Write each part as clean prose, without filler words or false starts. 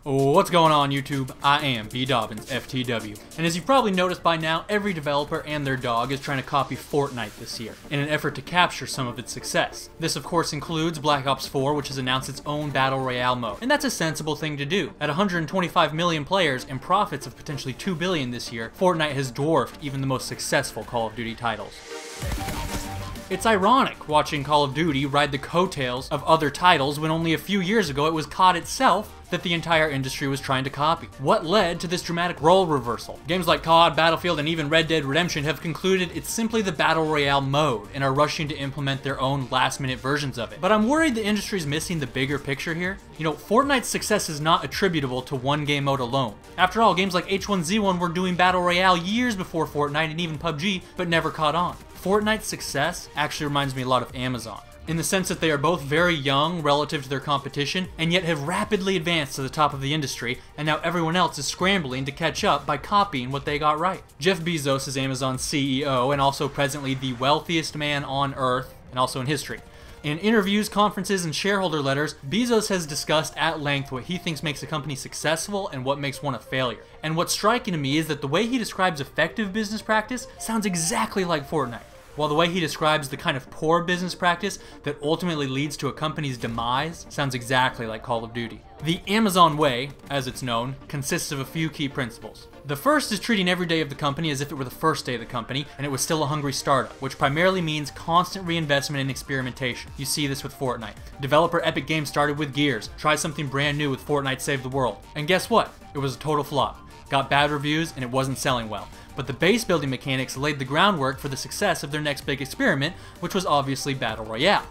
What's going on YouTube? I am Dukedobbins FTW, and as you've probably noticed by now, every developer and their dog is trying to copy Fortnite this year, in an effort to capture some of its success. This of course includes Black Ops 4, which has announced its own Battle Royale mode, and that's a sensible thing to do. At 125 million players and profits of potentially $2 billion this year, Fortnite has dwarfed even the most successful Call of Duty titles. It's ironic watching Call of Duty ride the coattails of other titles when only a few years ago it was COD itself that the entire industry was trying to copy. What led to this dramatic role reversal? Games like COD, Battlefield, and even Red Dead Redemption have concluded it's simply the Battle Royale mode and are rushing to implement their own last-minute versions of it. But I'm worried the industry's missing the bigger picture here. You know, Fortnite's success is not attributable to one game mode alone. After all, games like H1Z1 were doing Battle Royale years before Fortnite and even PUBG, but never caught on. Fortnite's success actually reminds me a lot of Amazon, in the sense that they are both very young relative to their competition, and yet have rapidly advanced to the top of the industry, and now everyone else is scrambling to catch up by copying what they got right. Jeff Bezos is Amazon's CEO, and also presently the wealthiest man on Earth, and also in history. In interviews, conferences, and shareholder letters, Bezos has discussed at length what he thinks makes a company successful and what makes one a failure. And what's striking to me is that the way he describes effective business practice sounds exactly like Fortnite, while the way he describes the kind of poor business practice that ultimately leads to a company's demise sounds exactly like Call of Duty. The Amazon way, as it's known, consists of a few key principles. The first is treating every day of the company as if it were the first day of the company and it was still a hungry startup, which primarily means constant reinvestment and experimentation. You see this with Fortnite. Developer Epic Games started with Gears, tried something brand new with Fortnite Save the World, and guess what? It was a total flop. Got bad reviews and it wasn't selling well. But the base building mechanics laid the groundwork for the success of their next big experiment, which was obviously Battle Royale.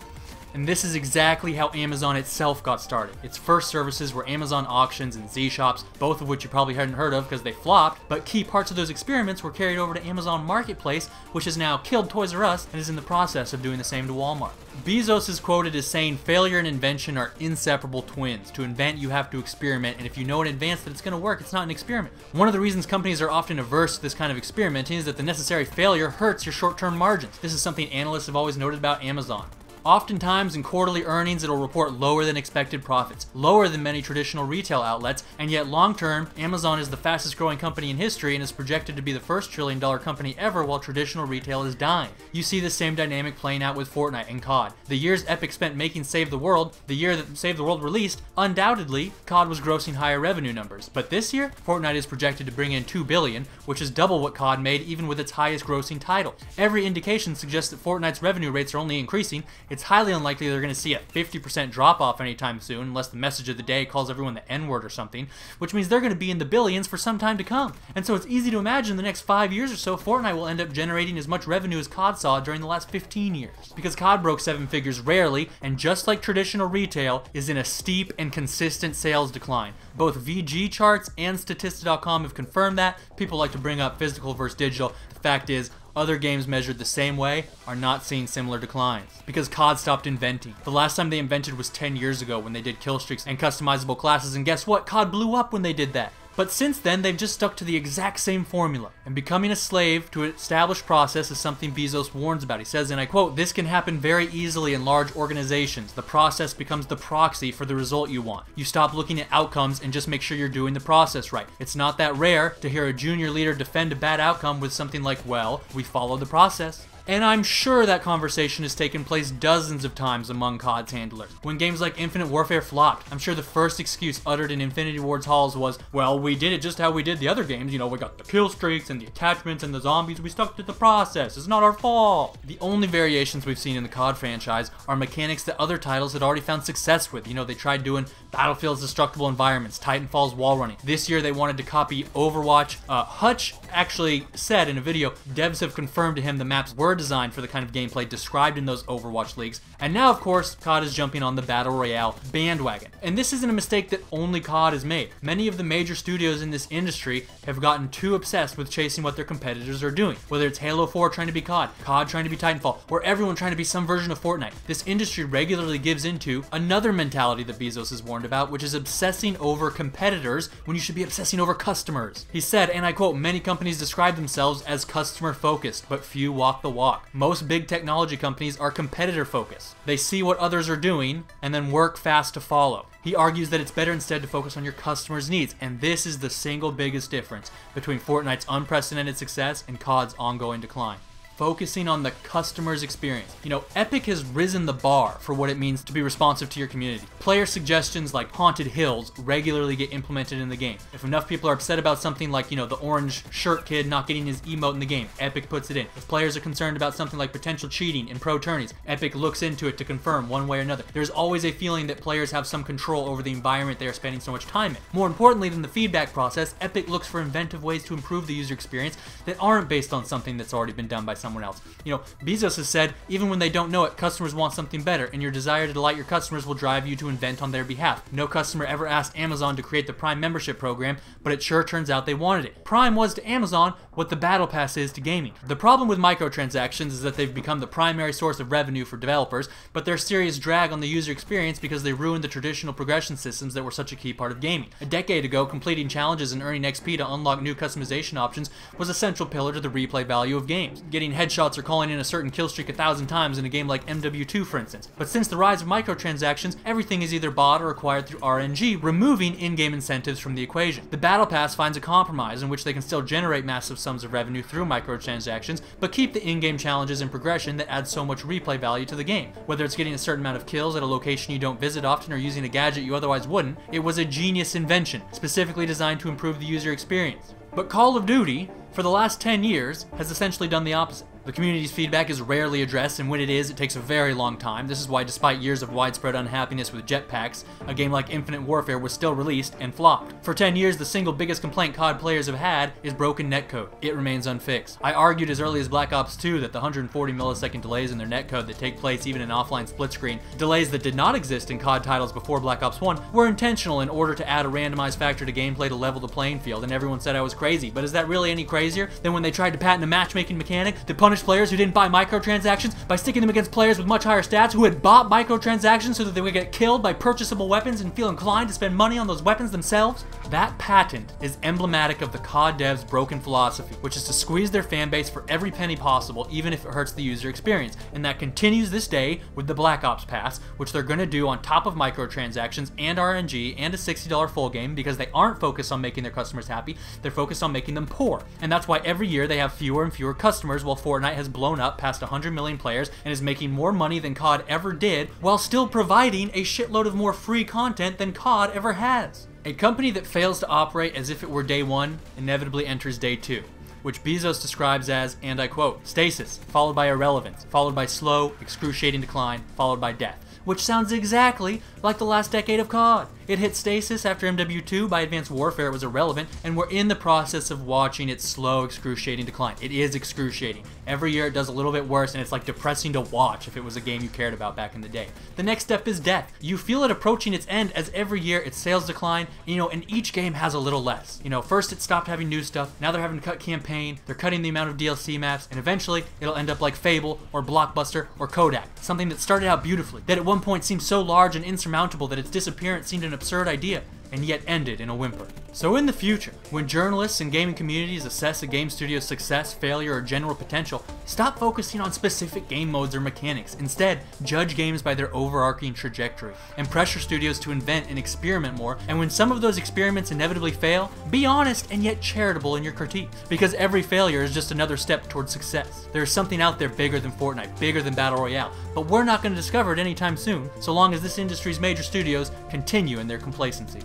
And this is exactly how Amazon itself got started. Its first services were Amazon Auctions and Z-Shops, both of which you probably hadn't heard of because they flopped, but key parts of those experiments were carried over to Amazon Marketplace, which has now killed Toys R Us and is in the process of doing the same to Walmart. Bezos is quoted as saying, "Failure and invention are inseparable twins. To invent, you have to experiment, and if you know in advance that it's going to work, it's not an experiment." One of the reasons companies are often averse to this kind of experimenting is that the necessary failure hurts your short-term margins. This is something analysts have always noted about Amazon. Oftentimes in quarterly earnings, it'll report lower than expected profits, lower than many traditional retail outlets, and yet long-term, Amazon is the fastest growing company in history and is projected to be the first $1 trillion company ever while traditional retail is dying. You see the same dynamic playing out with Fortnite and COD. The years Epic spent making Save the World, the year that Save the World released, undoubtedly, COD was grossing higher revenue numbers. But this year, Fortnite is projected to bring in $2 billion, which is double what COD made even with its highest grossing title. Every indication suggests that Fortnite's revenue rates are only increasing. It's highly unlikely they're going to see a 50% drop-off anytime soon, unless the message of the day calls everyone the N-word or something, which means they're going to be in the billions for some time to come. And so it's easy to imagine the next 5 years or so, Fortnite will end up generating as much revenue as COD saw during the last 15 years. Because COD broke 7 figures rarely, and just like traditional retail, is in a steep and consistent sales decline. Both VG charts and Statista.com have confirmed that. People like to bring up physical versus digital. The fact is, other games measured the same way are not seeing similar declines, because COD stopped inventing. The last time they invented was 10 years ago when they did kill streaks and customizable classes, and guess what? COD blew up when they did that. But since then, they've just stuck to the exact same formula, and becoming a slave to an established process is something Bezos warns about. He says, and I quote, "This can happen very easily in large organizations. The process becomes the proxy for the result you want. You stop looking at outcomes and just make sure you're doing the process right. It's not that rare to hear a junior leader defend a bad outcome with something like, well, we followed the process." And I'm sure that conversation has taken place dozens of times among COD's handlers. When games like Infinite Warfare flopped, I'm sure the first excuse uttered in Infinity Ward's halls was, well, we did it just how we did the other games. You know, we got the kill streaks and the attachments and the zombies. We stuck to the process. It's not our fault. The only variations we've seen in the COD franchise are mechanics that other titles had already found success with. You know, they tried doing Battlefield's destructible environments, Titanfall's wall running. This year they wanted to copy Overwatch. Hutch actually said in a video, devs have confirmed to him the maps were designed for the kind of gameplay described in those Overwatch leaks, and now of course COD is jumping on the Battle Royale bandwagon. And this isn't a mistake that only COD has made. Many of the major studios in this industry have gotten too obsessed with chasing what their competitors are doing. Whether it's Halo 4 trying to be COD, COD trying to be Titanfall, or everyone trying to be some version of Fortnite. This industry regularly gives into another mentality that Bezos has warned about, which is obsessing over competitors when you should be obsessing over customers. He said, and I quote, "Many companies describe themselves as customer focused, but few walk the walk. Most big technology companies are competitor focused. They see what others are doing and then work fast to follow. He argues that it's better instead to focus on your customers' needs, and this is the single biggest difference between Fortnite's unprecedented success and COD's ongoing decline. Focusing on the customer's experience. You know, Epic has risen the bar for what it means to be responsive to your community. Player suggestions like haunted hills regularly get implemented in the game. If enough people are upset about something like, you know, the orange shirt kid not getting his emote in the game, Epic puts it in. If players are concerned about something like potential cheating in pro tourneys, Epic looks into it to confirm one way or another. There's always a feeling that players have some control over the environment they are spending so much time in. More importantly than the feedback process, Epic looks for inventive ways to improve the user experience that aren't based on something that's already been done by someone else. You know, Bezos has said, even when they don't know it, customers want something better, and your desire to delight your customers will drive you to invent on their behalf. No customer ever asked Amazon to create the Prime membership program, but it sure turns out they wanted it. Prime was to Amazon what the Battle Pass is to gaming. The problem with microtransactions is that they've become the primary source of revenue for developers, but they're a serious drag on the user experience because they ruined the traditional progression systems that were such a key part of gaming. A decade ago, completing challenges and earning XP to unlock new customization options was a central pillar to the replay value of games. Getting headshots or calling in a certain kill streak 1,000 times in a game like MW2, for instance. But since the rise of microtransactions, everything is either bought or acquired through RNG, removing in-game incentives from the equation. The Battle Pass finds a compromise in which they can still generate massive sums of revenue through microtransactions, but keep the in-game challenges and progression that add so much replay value to the game. Whether it's getting a certain amount of kills at a location you don't visit often or using a gadget you otherwise wouldn't, it was a genius invention, specifically designed to improve the user experience. But Call of Duty, for the last 10 years, has essentially done the opposite. The community's feedback is rarely addressed, and when it is, it takes a very long time. This is why, despite years of widespread unhappiness with jetpacks, a game like Infinite Warfare was still released and flopped. For 10 years, the single biggest complaint COD players have had is broken netcode. It remains unfixed. I argued as early as Black Ops 2 that the 140 millisecond delays in their netcode that take place even in offline split screen, delays that did not exist in COD titles before Black Ops 1, were intentional in order to add a randomized factor to gameplay to level the playing field, and everyone said I was crazy. But is that really any crazier than when they tried to patent a matchmaking mechanic that punished players who didn't buy microtransactions by sticking them against players with much higher stats who had bought microtransactions so that they would get killed by purchasable weapons and feel inclined to spend money on those weapons themselves? That patent is emblematic of the COD devs' broken philosophy, which is to squeeze their fanbase for every penny possible, even if it hurts the user experience. And that continues this day with the Black Ops Pass, which they're going to do on top of microtransactions and RNG and a $60 full game because they aren't focused on making their customers happy, they're focused on making them poor. And that's why every year they have fewer and fewer customers, while Fortnite has blown up past 100 million players and is making more money than COD ever did, while still providing a shitload of more free content than COD ever has. A company that fails to operate as if it were day one inevitably enters day two, which Bezos describes as, and I quote, stasis, followed by irrelevance, followed by slow, excruciating decline, followed by death. Which sounds exactly like the last decade of COD. It hit stasis after MW2. By Advanced Warfare it was irrelevant, and we're in the process of watching its slow, excruciating decline. It is excruciating. Every year it does a little bit worse, and it's like depressing to watch if it was a game you cared about back in the day. The next step is death. You feel it approaching its end as every year its sales decline, and each game has a little less. First it stopped having new stuff, now they're having to cut campaign, they're cutting the amount of DLC maps, and eventually it'll end up like Fable, or Blockbuster, or Kodak. Something that started out beautifully, that at one point seemed so large and insurmountable that its disappearance seemed an absurd idea, and yet ended in a whimper. So in the future, when journalists and gaming communities assess a game studio's success, failure, or general potential, stop focusing on specific game modes or mechanics. Instead, judge games by their overarching trajectory, and pressure studios to invent and experiment more, and when some of those experiments inevitably fail, be honest and yet charitable in your critique, because every failure is just another step towards success. There's something out there bigger than Fortnite, bigger than Battle Royale, but we're not going to discover it anytime soon, so long as this industry's major studios continue in their complacency.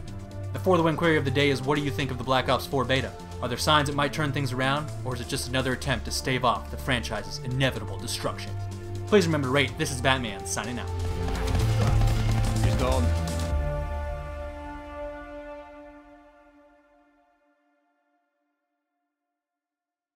The For the Win query of the day is, what do you think of the Black Ops 4 beta? Are there signs it might turn things around, or is it just another attempt to stave off the franchise's inevitable destruction? Please remember to rate. This is Batman, signing out. He's gone.